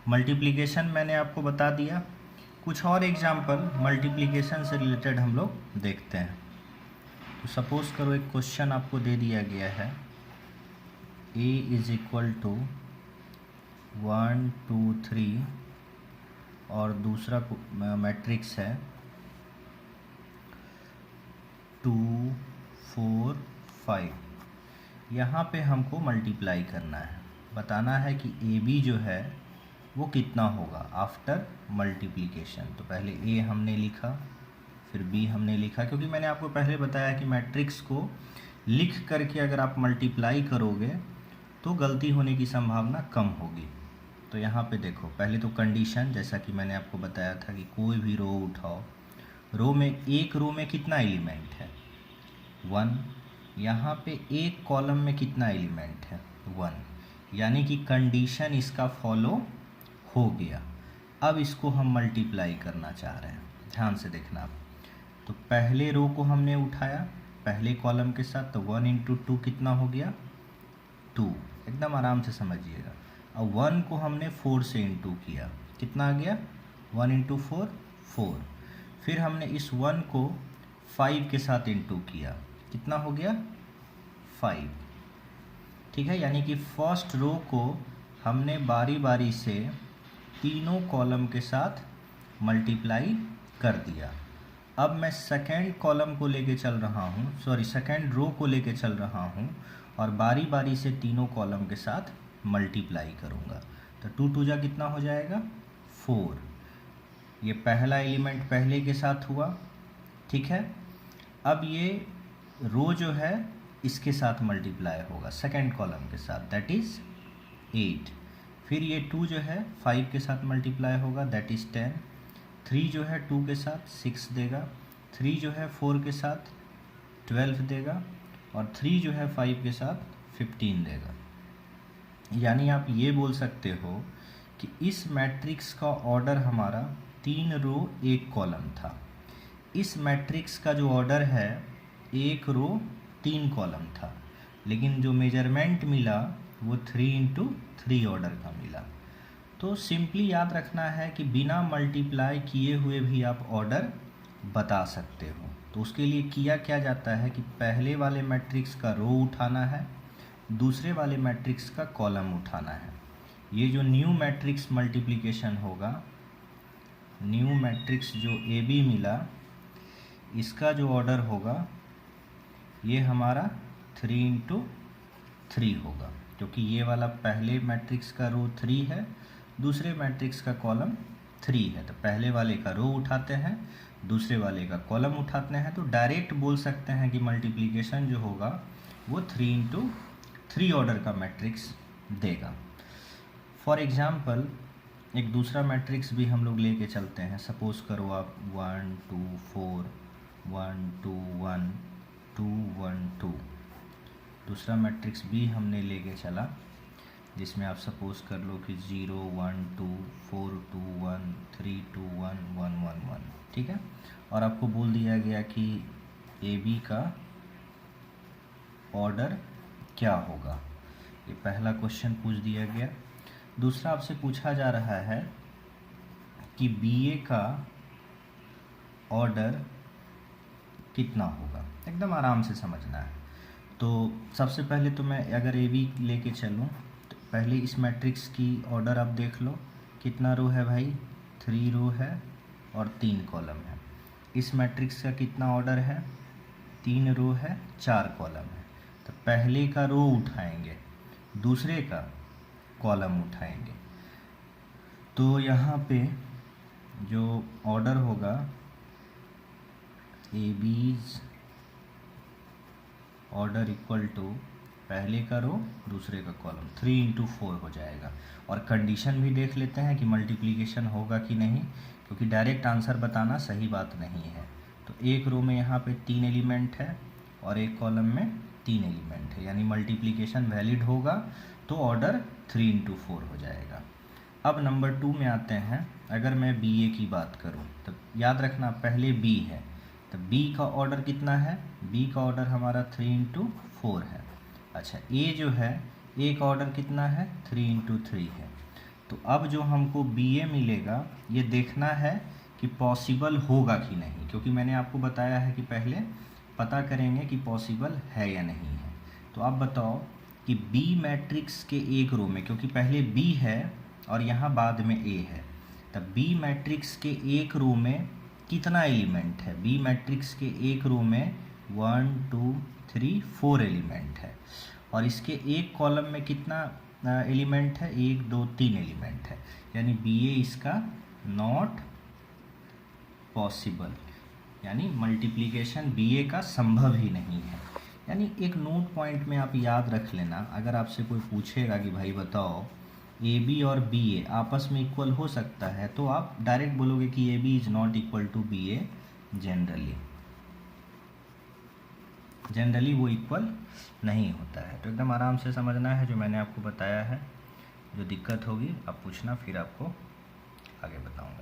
Multiplication मैंने आपको बता दिया। कुछ और एग्जाम्पल मल्टीप्लिकेशन से रिलेटेड हम लोग देखते हैं। तो सपोज़ करो एक क्वेश्चन आपको दे दिया गया है, a इज़ इक्वल टू 1 2 3 और दूसरा मैट्रिक्स है 2 4 5। यहाँ पे हमको मल्टीप्लाई करना है, बताना है कि ए बी जो है वो कितना होगा आफ्टर मल्टीप्लिकेशन। तो पहले ए हमने लिखा, फिर बी हमने लिखा, क्योंकि मैंने आपको पहले बताया कि मैट्रिक्स को लिख करके अगर आप मल्टीप्लाई करोगे तो गलती होने की संभावना कम होगी। तो यहाँ पे देखो, पहले तो कंडीशन, जैसा कि मैंने आपको बताया था कि कोई भी रो उठाओ, रो में एक रो में कितना एलिमेंट है 1, यहाँ पे एक कॉलम में कितना एलिमेंट है 1, यानी कि कंडीशन इसका फॉलो हो गया। अब इसको हम मल्टीप्लाई करना चाह रहे हैं, ध्यान से देखना आप। तो पहले रो को हमने उठाया पहले कॉलम के साथ, तो 1 इंटू 2 कितना हो गया 2, एकदम आराम से समझिएगा। अब 1 को हमने 4 से इंटू किया, कितना आ गया 1 इंटू 4 4। फिर हमने इस 1 को 5 के साथ इंटू किया, कितना हो गया 5। ठीक है, यानी कि फर्स्ट रो को हमने बारी बारी से तीनों कॉलम के साथ मल्टीप्लाई कर दिया। अब मैं सेकेंड कॉलम को लेके चल रहा हूँ, सेकेंड रो को लेके चल रहा हूँ और बारी बारी से तीनों कॉलम के साथ मल्टीप्लाई करूँगा। तो 2 2 जा कितना हो जाएगा 4। ये पहला एलिमेंट पहले के साथ हुआ, ठीक है। अब ये रो जो है इसके साथ मल्टीप्लाई होगा सेकेंड कॉलम के साथ, दैट इज़ 8। फिर ये 2 जो है 5 के साथ मल्टीप्लाई होगा, दैट इज़ 10। 3 जो है 2 के साथ 6 देगा, 3 जो है 4 के साथ 12 देगा और 3 जो है 5 के साथ 15 देगा। यानी आप ये बोल सकते हो कि इस मैट्रिक्स का ऑर्डर हमारा 3 रो 1 कॉलम था। इस मैट्रिक्स का जो ऑर्डर है 1 रो 3 कॉलम था, लेकिन जो मेजरमेंट मिला वो 3 इंटू 3 ऑर्डर का मिला। तो सिंपली याद रखना है कि बिना मल्टीप्लाई किए हुए भी आप ऑर्डर बता सकते हो। तो उसके लिए किया क्या जाता है कि पहले वाले मैट्रिक्स का रो उठाना है, दूसरे वाले मैट्रिक्स का कॉलम उठाना है। ये जो न्यू मैट्रिक्स मल्टीप्लिकेशन होगा, न्यू मैट्रिक्स जो ए बी मिला, इसका जो ऑर्डर होगा ये हमारा 3 इंटू 3 होगा, क्योंकि ये वाला पहले मैट्रिक्स का रो 3 है, दूसरे मैट्रिक्स का कॉलम 3 है। तो पहले वाले का रो उठाते हैं, दूसरे वाले का कॉलम उठाते हैं, तो डायरेक्ट बोल सकते हैं कि मल्टीप्लिकेशन जो होगा वो 3 इंटू 3 ऑर्डर का मैट्रिक्स देगा। फॉर एग्जाम्पल एक दूसरा मैट्रिक्स भी हम लोग लेके चलते हैं। सपोज़ करो आप 1 2 4 1 2 1 2 1 2, दूसरा मैट्रिक्स भी हमने लेके चला, जिसमें आप सपोज़ कर लो कि 0 1 2 4 2 1 3 2 1 1 1 1, ठीक है। और आपको बोल दिया गया कि ए बी का ऑर्डर क्या होगा, ये पहला क्वेश्चन पूछ दिया गया। दूसरा आपसे पूछा जा रहा है कि बी ए का ऑर्डर कितना होगा, एकदम आराम से समझना है। तो सबसे पहले तो मैं अगर ए बी लेके चलूँ, तो पहले इस मैट्रिक्स की ऑर्डर आप देख लो, कितना रो है भाई 3 रो है और 3 कॉलम है। इस मैट्रिक्स का कितना ऑर्डर है 3 रो है 4 कॉलम है। तो पहले का रो उठाएंगे, दूसरे का कॉलम उठाएंगे। तो यहाँ पे जो ऑर्डर होगा ए बीज ऑर्डर इक्वल टू पहले का रो दूसरे का कॉलम 3 इंटू 4 हो जाएगा। और कंडीशन भी देख लेते हैं कि मल्टीप्लिकेशन होगा कि नहीं, क्योंकि डायरेक्ट आंसर बताना सही बात नहीं है। तो एक रो में यहाँ पे 3 एलिमेंट है और एक कॉलम में 3 एलिमेंट है, यानी मल्टीप्लिकेशन वैलिड होगा, तो ऑर्डर 3 इंटू 4 हो जाएगा। अब नंबर 2 में आते हैं। अगर मैं बी ए की बात करूँ तो याद रखना पहले बी है, तो बी का ऑर्डर कितना है, बी का ऑर्डर हमारा 3 इंटू 4 है। अच्छा, ए जो है ए का ऑर्डर कितना है 3 इंटू 3 है। तो अब जो हमको BA मिलेगा ये देखना है कि पॉसिबल होगा कि नहीं, क्योंकि मैंने आपको बताया है कि पहले पता करेंगे कि पॉसिबल है या नहीं है। तो आप बताओ कि B मैट्रिक्स के एक रो में, क्योंकि पहले B है और यहाँ बाद में A है, तब B मैट्रिक्स के एक रो में कितना एलिमेंट है। B मैट्रिक्स के एक रो में 1 2 3 4 एलिमेंट है, और इसके एक कॉलम में कितना एलिमेंट है, 1 2 3 एलिमेंट है, यानी BA इसका नॉट पॉसिबल, यानी मल्टीप्लिकेशन BA का संभव ही नहीं है। यानी एक नोट पॉइंट में आप याद रख लेना, अगर आपसे कोई पूछेगा कि भाई बताओ AB और BA आपस में इक्वल हो सकता है, तो आप डायरेक्ट बोलोगे कि AB is not equal to BA। Generally वो इक्वल नहीं होता है। तो एकदम आराम से समझना है जो मैंने आपको बताया है। जो दिक्कत होगी आप पूछना, फिर आपको आगे बताऊंगा।